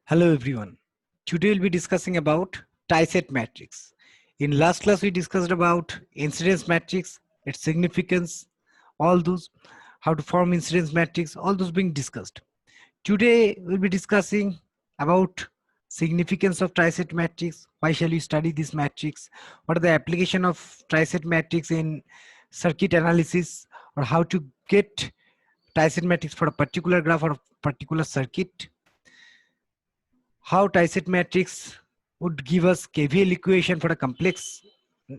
Hello everyone. Today we'll be discussing about tie-set matrix. In last class we discussed about incidence matrix, its significance, all those, how to form incidence matrix, all those being discussed. Today we'll be discussing about significance of tie-set matrix, why shall you study this matrix, what are the application of tie-set matrix in circuit analysis, or how to get tie-set matrix for a particular graph or a particular circuit, how tie-set matrix would give us KVL equation for a complex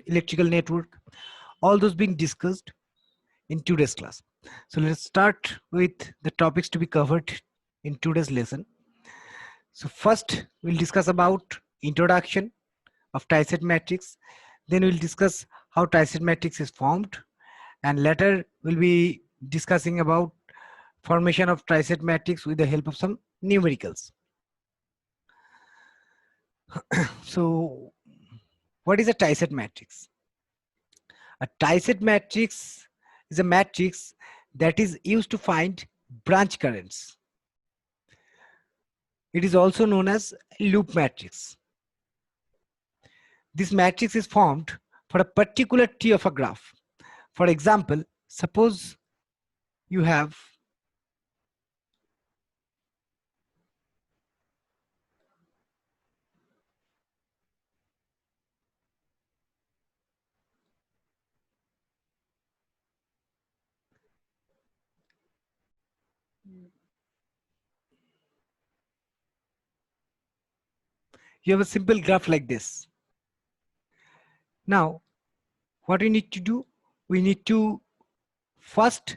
electrical network, all those being discussed in today's class. So let's start with the topics to be covered in today's lesson. So first we'll discuss about introduction of tie-set matrix, then we'll discuss how tie-set matrix is formed, and later we'll be discussing about formation of tie-set matrix with the help of some numericals. So what is a tie-set matrix? A tie-set matrix is a matrix that is used to find branch currents. It is also known as loop matrix. This matrix is formed for a particular tree of a graph. For example, suppose you have a simple graph like this. Now, what we need to do, we need to first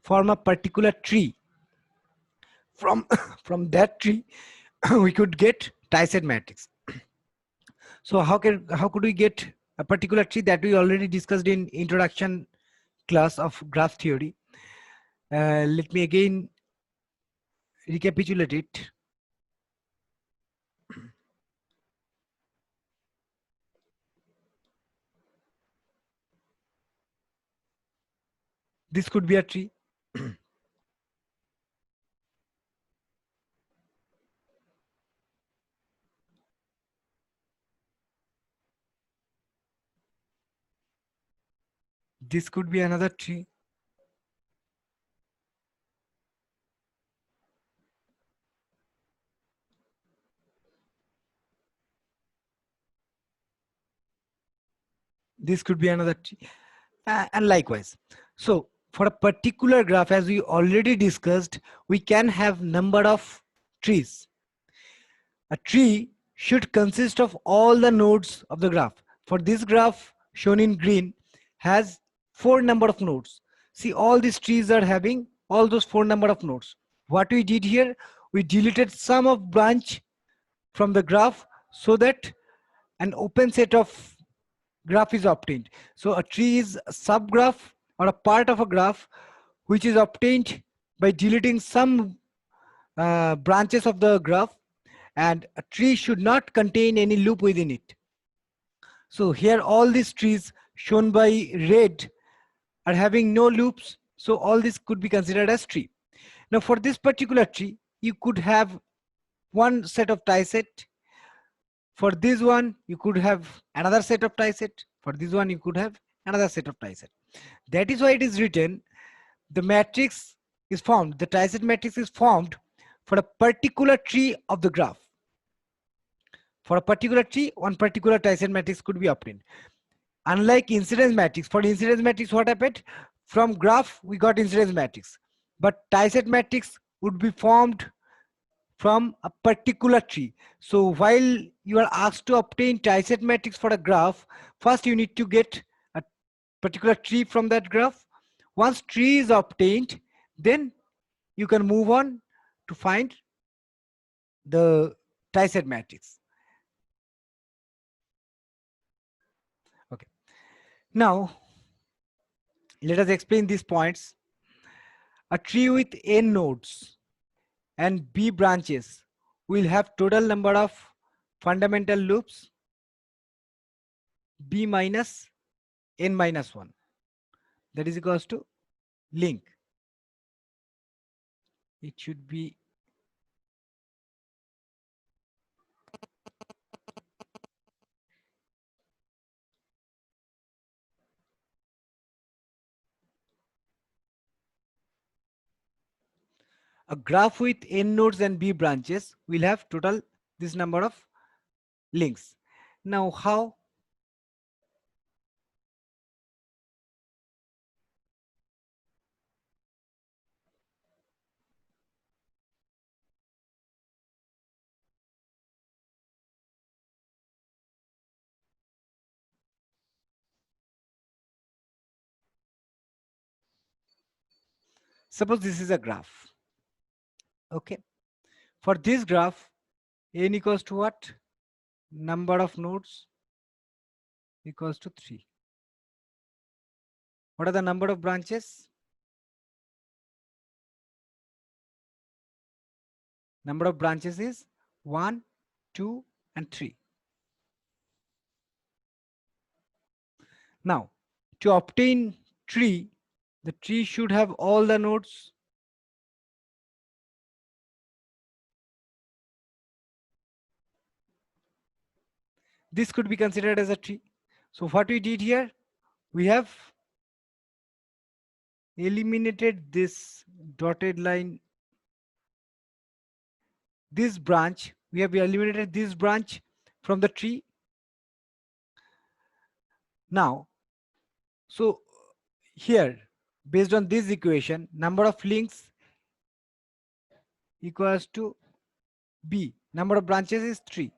form a particular tree. From that tree, we could get tie-set matrix. So how could we get a particular tree? That we already discussed in introduction class of graph theory. Let me again recapitulate it. This could be a tree. This could be another tree. This could be another tree, and likewise. So for a particular graph, as we already discussed, we can have number of trees. A tree should consist of all the nodes of the graph. For this graph shown in green has 4 number of nodes. See, all these trees are having all those 4 number of nodes. What we did here, we deleted some of branch from the graph so that an open set of graph is obtained. So a tree is a subgraph or a part of a graph which is obtained by deleting some branches of the graph, and a tree should not contain any loop within it. So here all these trees shown by red are having no loops, so all this could be considered as tree. Now for this particular tree, you could have one set of tie set. For this one, you could have another set of tie set. For this one, you could have another set of tie set. That is why it is written, the matrix is formed, the tie set matrix is formed for a particular tree of the graph. For a particular tree, one particular tie set matrix could be obtained. Unlike incidence matrix, for incidence matrix, what happened? From graph, we got incidence matrix. But tie set matrix would be formed from a particular tree. So while you are asked to obtain tie-set matrix for a graph, first you need to get a particular tree from that graph. Once tree is obtained, then you can move on to find the tie-set matrix. Okay. Now, let us explain these points. A tree with n nodes and b branches will have total number of fundamental loops b minus n minus 1, that is equals to link. It should be A graph with n nodes and b branches will have total this number of links. Now how? Suppose this is a graph. Okay. For this graph, n equals to what? Number of nodes equals to 3. What are the number of branches? Number of branches is 1, 2, and 3. Now, to obtain tree, the tree should have all the nodes. This could be considered as a tree. So what we did here, we have eliminated this dotted line, this branch. We have eliminated this branch from the tree. Now, so here, based on this equation, number of links equals to b. Number of branches is 3.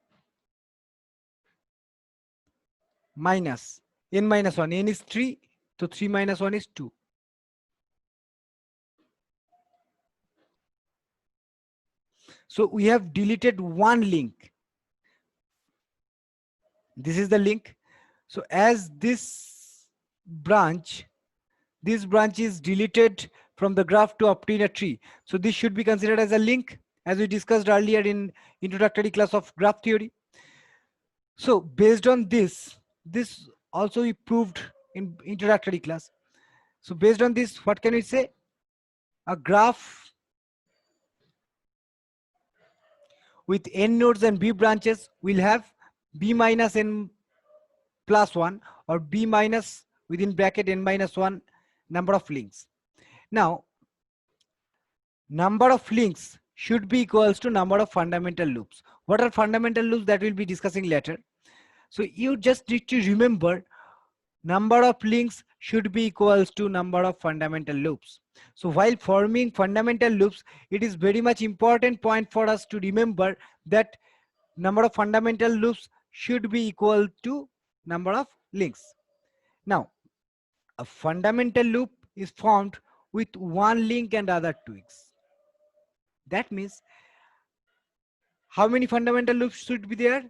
Minus n minus 1. N is 3. So 3 minus 1 is 2. So we have deleted one link. This is the link. So as this branch is deleted from the graph to obtain a tree. So this should be considered as a link, as we discussed earlier in introductory class of graph theory. So based on this also we proved in introductory class. So based on this, what can we say? A graph with n nodes and b branches will have b minus n plus 1 or b minus within bracket n minus 1 number of links. Now, number of links should be equals to number of fundamental loops. What are fundamental loops? That we'll be discussing later. So you just need to remember number of links should be equals to number of fundamental loops. So while forming fundamental loops, it is very much important point for us to remember that number of fundamental loops should be equal to number of links. Now, a fundamental loop is formed with one link and other twigs. That means how many fundamental loops should be there?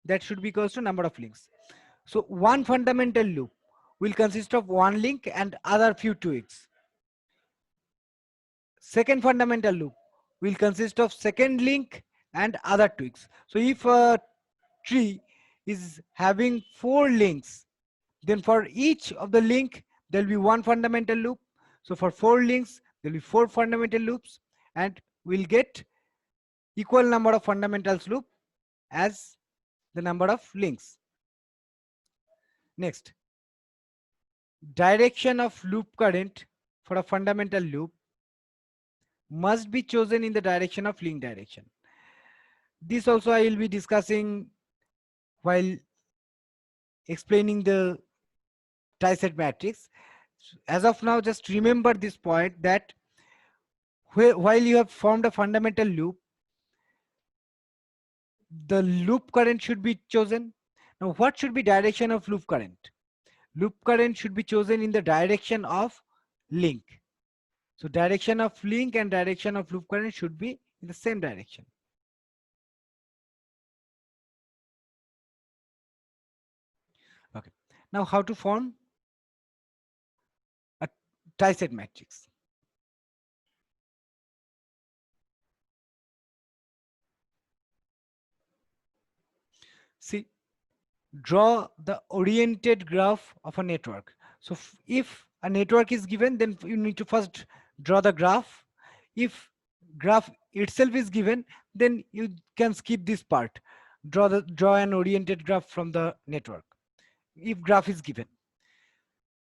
That should be equals to number of links. So one fundamental loop will consist of one link and other few twigs. Second fundamental loop will consist of second link and other twigs. So if a tree is having 4 links, then for each of the link there will be one fundamental loop. So for 4 links there will be 4 fundamental loops, and we'll get equal number of fundamentals loop as the number of links. Next, direction of loop current for a fundamental loop must be chosen in the direction of link direction. This also I will be discussing while explaining the triset matrix. As of now, just remember this point that while you have formed a fundamental loop, the loop current should be chosen. Now, what should be direction of loop current? Loop current should be chosen in the direction of link. So direction of link and direction of loop current should be in the same direction. Okay. Now how to form a triset matrix? See, draw the oriented graph of a network. So if a network is given, then you need to first draw the graph. If graph itself is given, then you can skip this part. Draw an oriented graph from the network if graph is given.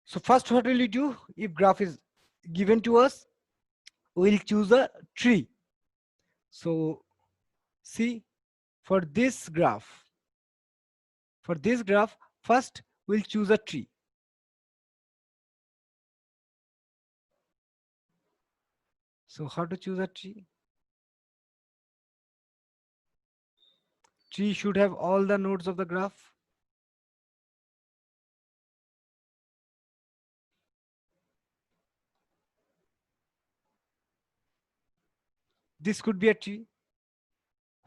So first, what will you do if graph is given to us? we'll choose a tree. So see, for this graph, first we'll choose a tree. So how to choose a tree? Tree should have all the nodes of the graph. This could be a tree.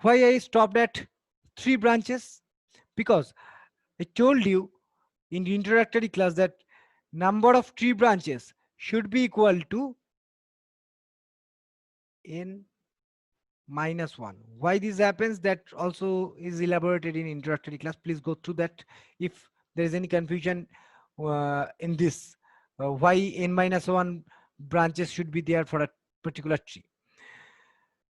Why I stopped at 3 branches? Because I told you in the introductory class that number of tree branches should be equal to n minus 1. Why this happens, that also is elaborated in introductory class. Please go through that if there is any confusion in this, why n minus 1 branches should be there for a particular tree.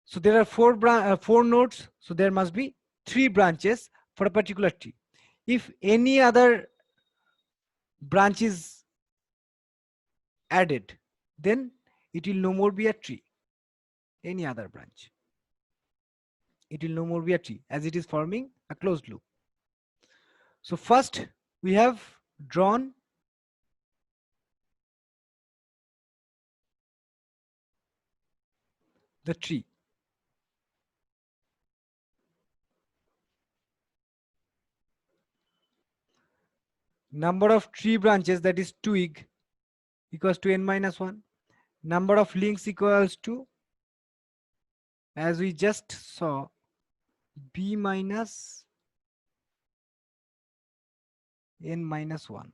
So there are 4 nodes, so there must be 3 branches for a particular tree. If any other branch is added, then it will no more be a tree. Any other branch, it will no more be a tree, as it is forming a closed loop. So first we have drawn the tree. Number of tree branches, that is twig, equals to n minus 1. Number of links equals to, as we just saw, b minus n minus 1.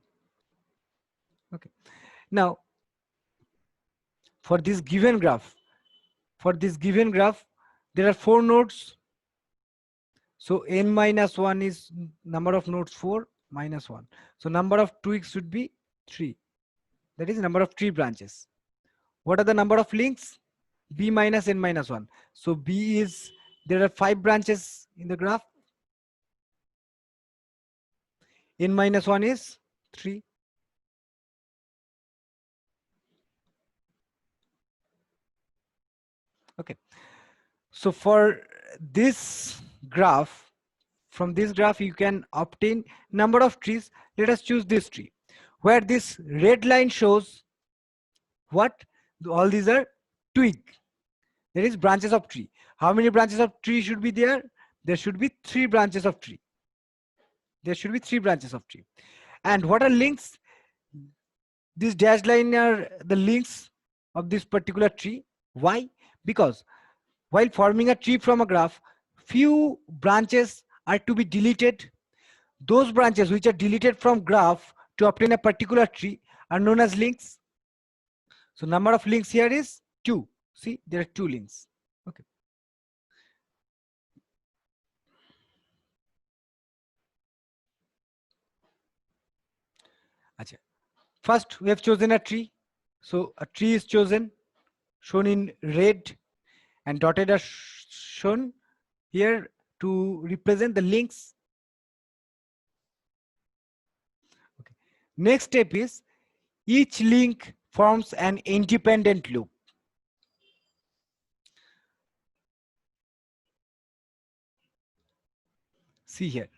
Okay. Now for this given graph, there are 4 nodes. So n minus 1 is number of nodes 4 minus 1. So number of twigs should be 3. That is number of tree branches. What are the number of links? B minus n minus 1. So B is, there are 5 branches in the graph. N minus 1 is 3. Okay. So for this graph, from this graph you can obtain number of trees. Let us choose this tree, where this red line shows what? All these are twig. There is branches of tree. How many branches of tree should be there? There should be 3 branches of tree. There should be 3 branches of tree. And what are links? This dashed line are the links of this particular tree. Why? Because while forming a tree from a graph, few branches are to be deleted. Those branches which are deleted from graph to obtain a particular tree are known as links. So number of links here is 2. See, there are 2 links. Okay. Achha. First, we have chosen a tree. So a tree is chosen, shown in red, and dotted are shown here to represent the links. Okay. Next step is, each link forms an independent loop. See here.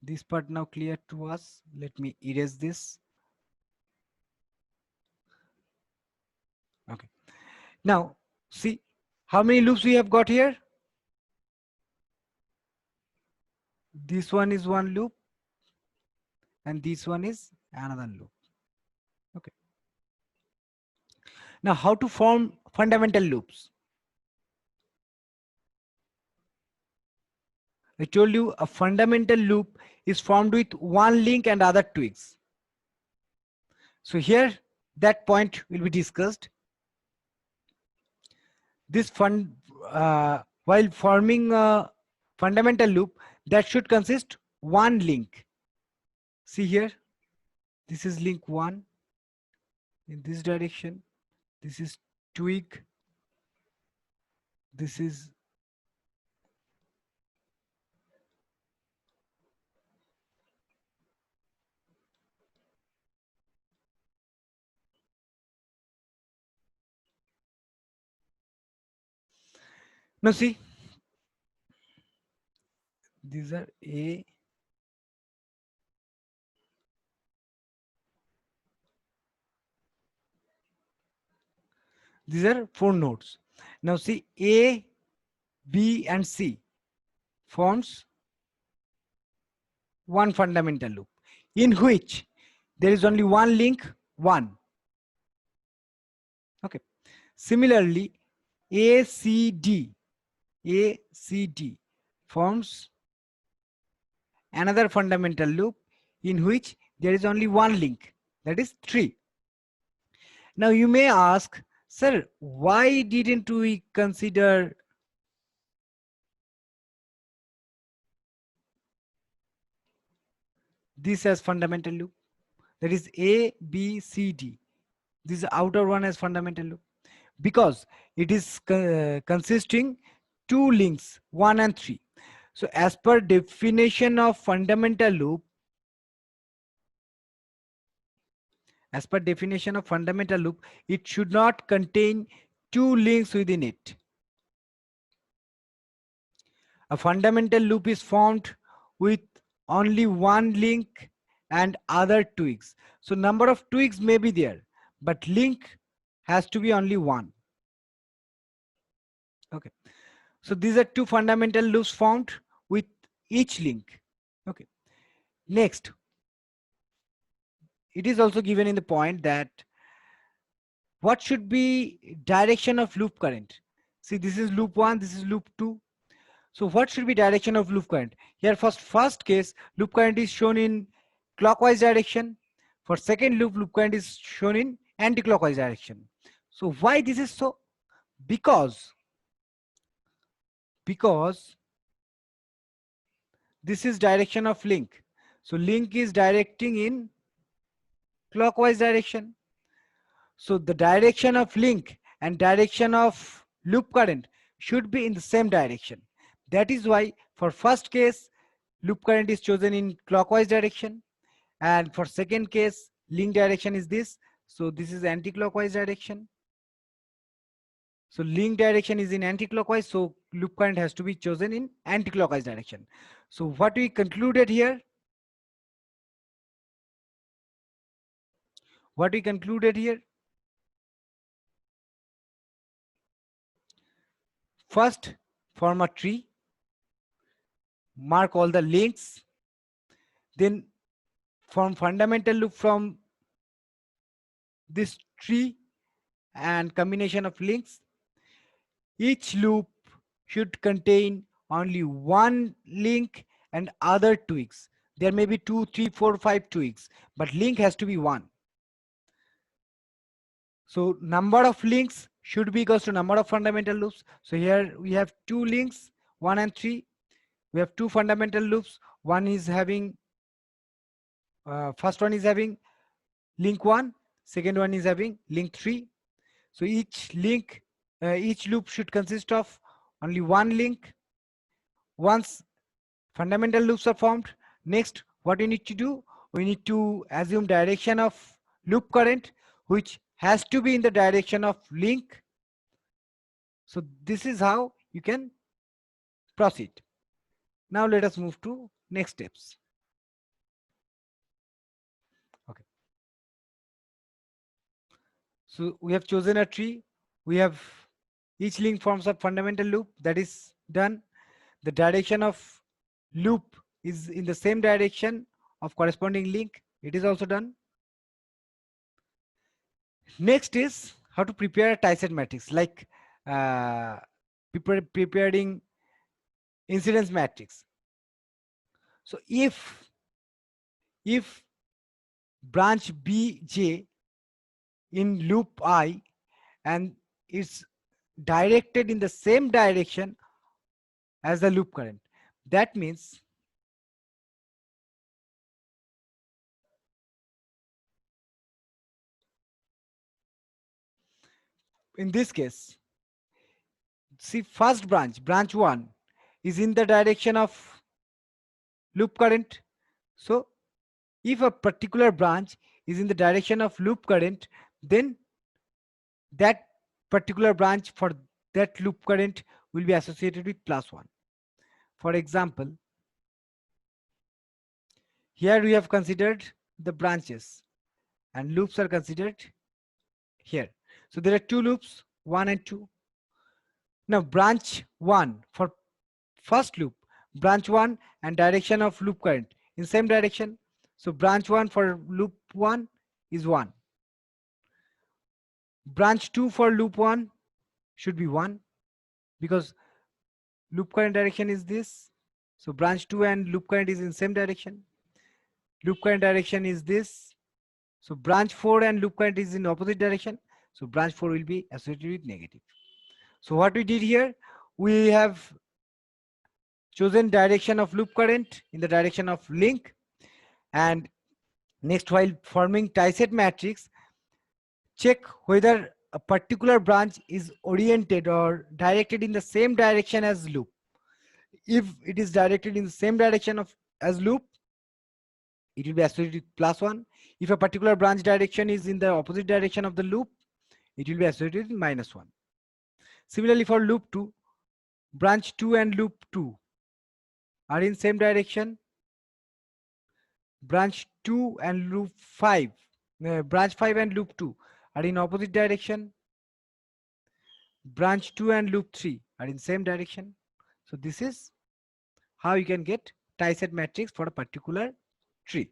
This part now clear to us. Let me erase this. Okay. Now see how many loops we have got here. This one is one loop, and this one is another loop. Okay. Now how to form fundamental loops? I told you a fundamental loop is formed with one link and other twigs. So here that point will be discussed. This while forming a fundamental loop, that should consist one link. See here, this is link 1 in this direction. This is twig. This is Now see, these are A, these are 4 nodes. Now see, A, B and C forms one fundamental loop in which there is only one link, 1. Okay. Similarly, ACD, ACD forms another fundamental loop in which there is only one link, that is 3. Now you may ask, sir, why didn't we consider this as fundamental loop? That is A, B, C, D. This outer one as fundamental loop. Because it is consisting 2 links, 1 and 3. So as per definition of fundamental loop, it should not contain 2 links within it. A fundamental loop is formed with only one link and other twigs. So number of twigs may be there, but link has to be only one. Okay. So these are 2 fundamental loops formed with each link. Okay. Next, it is also given in the point that what should be direction of loop current. See, this is loop 1, this is loop 2. So what should be direction of loop current? Here first case, loop current is shown in clockwise direction. For second loop, loop current is shown in anti-clockwise direction. So why this is so? Because this is direction of link. So link is directing in clockwise direction. So the direction of link and direction of loop current should be in the same direction. That is why for first case, loop current is chosen in clockwise direction. And for second case, link direction is this. So this is anti-clockwise direction. So link direction is in anti-clockwise. So loop current has to be chosen in anti-clockwise direction. So what we concluded here? First, form a tree, mark all the links, then form fundamental loop from this tree and combination of links. Each loop should contain only one link and other twigs. There may be 2, 3, 4, 5 twigs, but link has to be 1. So number of links should be equals to number of fundamental loops. So here we have 2 links, 1 and 3. We have 2 fundamental loops. One is having, first one is having link 1, second one is having link 3. So each loop should consist of only one link. Once fundamental loops are formed, next what we need to do, we need to assume direction of loop current, which has to be in the direction of link. So this is how you can proceed. Now let us move to next steps. Okay. So we have chosen a tree. We have each link forms a fundamental loop, that is done. The direction of loop is in the same direction of corresponding link. It is also done. Next is how to prepare a tie set matrix, like preparing incidence matrix. So if branch bj in loop I and is directed in the same direction as the loop current, that means in this case, see, first branch 1 is in the direction of loop current. So if a particular branch is in the direction of loop current, then that particular branch for that loop current will be associated with +1. For example, here we have considered the branches and loops are considered here. So there are two loops, 1 and 2. Now branch 1 for first loop, branch 1 and direction of loop current in same direction. So branch 1 for loop 1 is 1. Branch 2 for loop 1 should be 1 because loop current direction is this. So branch 2 and loop current is in same direction. Loop current direction is this. So branch 4 and loop current is in opposite direction. So branch 4 will be associated with negative. So what we did here, we have chosen direction of loop current in the direction of link, and next, while forming tie-set matrix, check whether a particular branch is oriented or directed in the same direction as loop. If it is directed in the same direction of as loop, it will be associated with +1. If a particular branch direction is in the opposite direction of the loop, it will be associated with -1. Similarly, for loop 2, branch 2 and loop 2 are in same direction. Branch 2 and loop 5, branch 5 and loop 2 are in opposite direction. Branch 2 and loop 3 are in same direction. So this is how you can get tie-set matrix for a particular tree.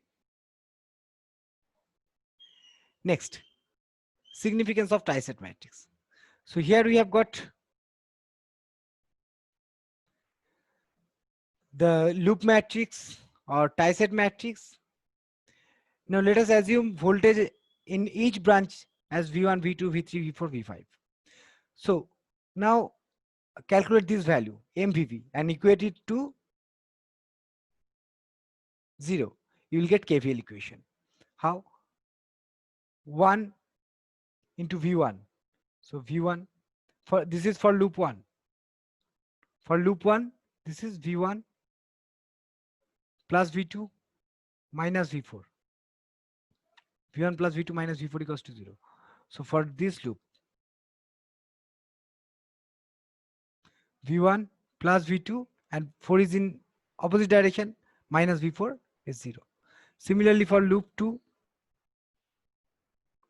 Next, significance of tie-set matrix. So here we have got the loop matrix or tie-set matrix. Now let us assume voltage in each branch as V1, V2, V3, V4, V5. So now calculate this value MVV and equate it to 0. You will get KVL equation. How? 1 into V1. So V1 for this is for loop 1. For loop 1, this is V1 plus V2 minus V4. V1 plus V2 minus V4 equals to 0. So for this loop, V1 plus V2 and 4 is in opposite direction, minus V4 is 0. Similarly for loop 2,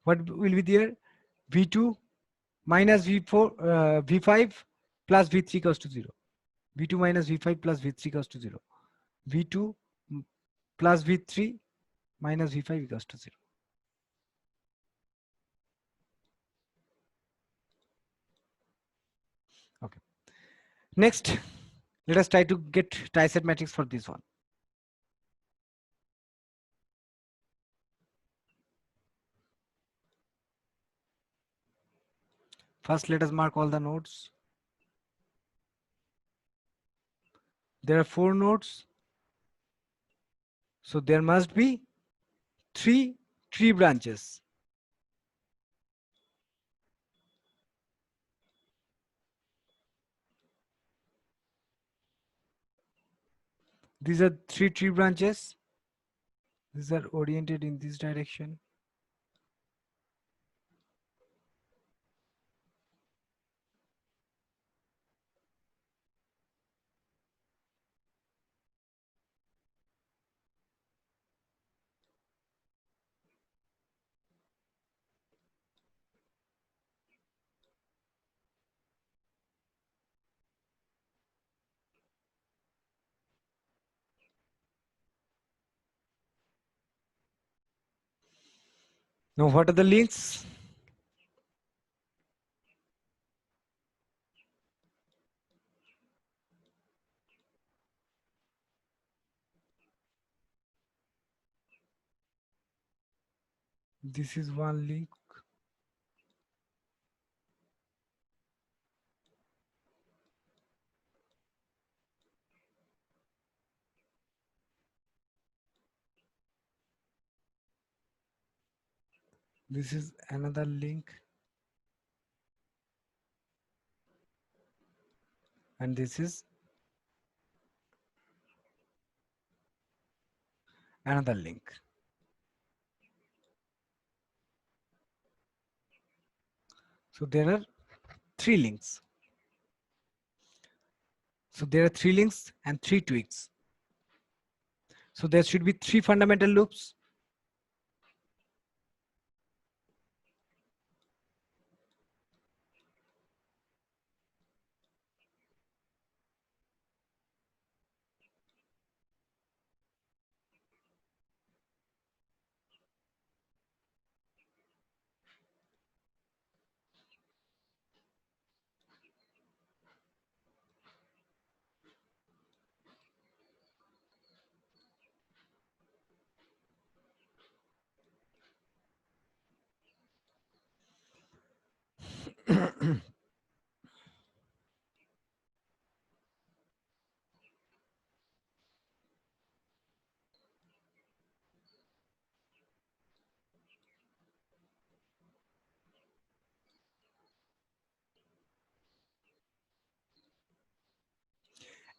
what will be there? V2 minus V4, V5 plus V3 equals to 0. V2 minus V5 plus V3 equals to 0. V2 plus V3 minus V5 equals to 0. Okay. Next, let us try to get tie-set matrix for this one. First, let us mark all the nodes. There are 4 nodes. So there must be 3 tree branches. These are 3 tree branches. These are oriented in this direction. Now, what are the links? This is one link. This is another link. And this is another link. So there are 3 links. So there are 3 links and 3 twigs. So there should be 3 fundamental loops.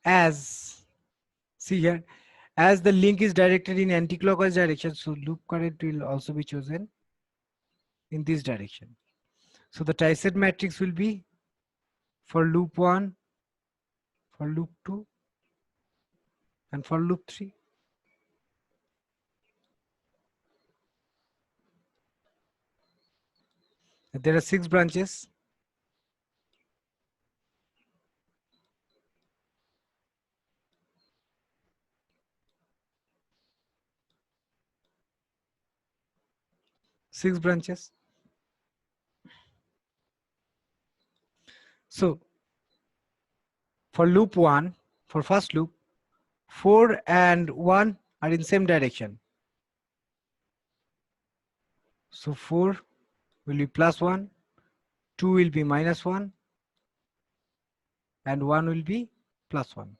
As see here, as the link is directed in anti-clockwise direction, so loop current will also be chosen in this direction. So the tie-set matrix will be for loop 1, for loop 2, and for loop 3. There are 6 branches. Six branches. So for loop 1, for first loop, 4 and 1 are in same direction. So 4 will be plus 1, 2 will be minus 1, and 1 will be plus 1.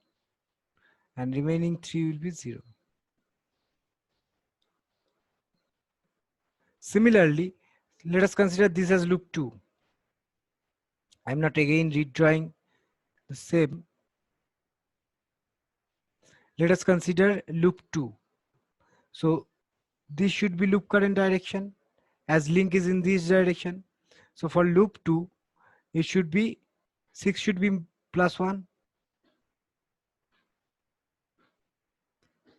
And remaining 3 will be 0. Similarly, let us consider this as loop 2. I'm not again redrawing the same. Let us consider loop 2. So this should be loop current direction as link is in this direction. So for loop 2, it should be 6 should be plus 1,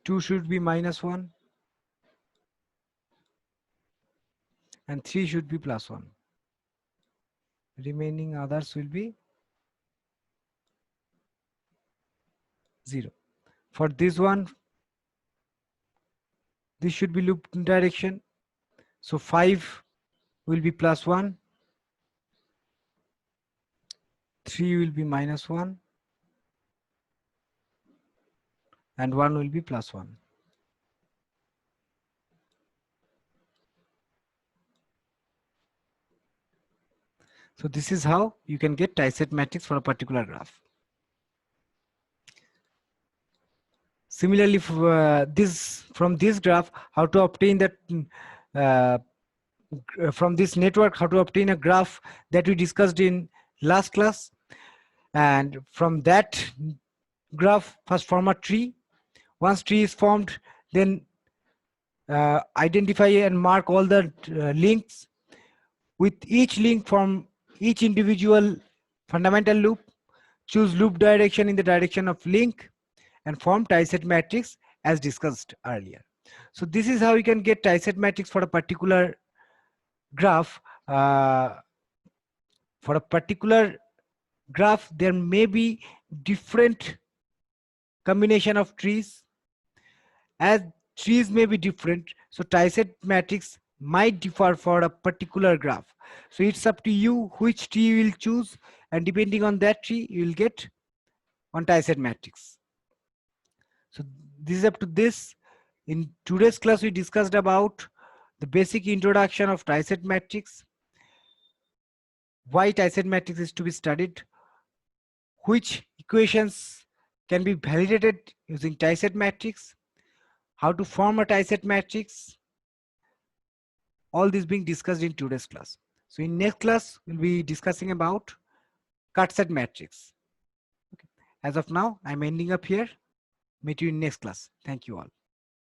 2 should be minus 1, and 3 should be plus 1. Remaining others will be 0. For this one, this should be loop direction. So 5 will be plus 1, 3 will be minus 1, and 1 will be plus 1. So this is how you can get tie-set matrix for a particular graph. Similarly, for, from this graph, how to obtain that from this network, how to obtain a graph that we discussed in last class. And from that graph, first form a tree. Once tree is formed, then identify and mark all the links. With each link from each individual fundamental loop, choose loop direction in the direction of link, and form tie-set matrix as discussed earlier. So this is how you can get tie-set matrix for a particular graph. For a particular graph, there may be different combination of trees. As trees may be different, so tie-set matrix might differ for a particular graph. So it's up to you which tree you will choose, and depending on that tree, you will get on tie-set matrix. So this is up to this. In today's class, we discussed about the basic introduction of tie-set matrix, why tie-set matrix is to be studied, which equations can be validated using tie-set matrix, how to form a tie-set matrix. All this being discussed in today's class. So in next class, we'll be discussing about cut-set matrix. Okay. As of now, I'm ending up here. Meet you in next class. Thank you all.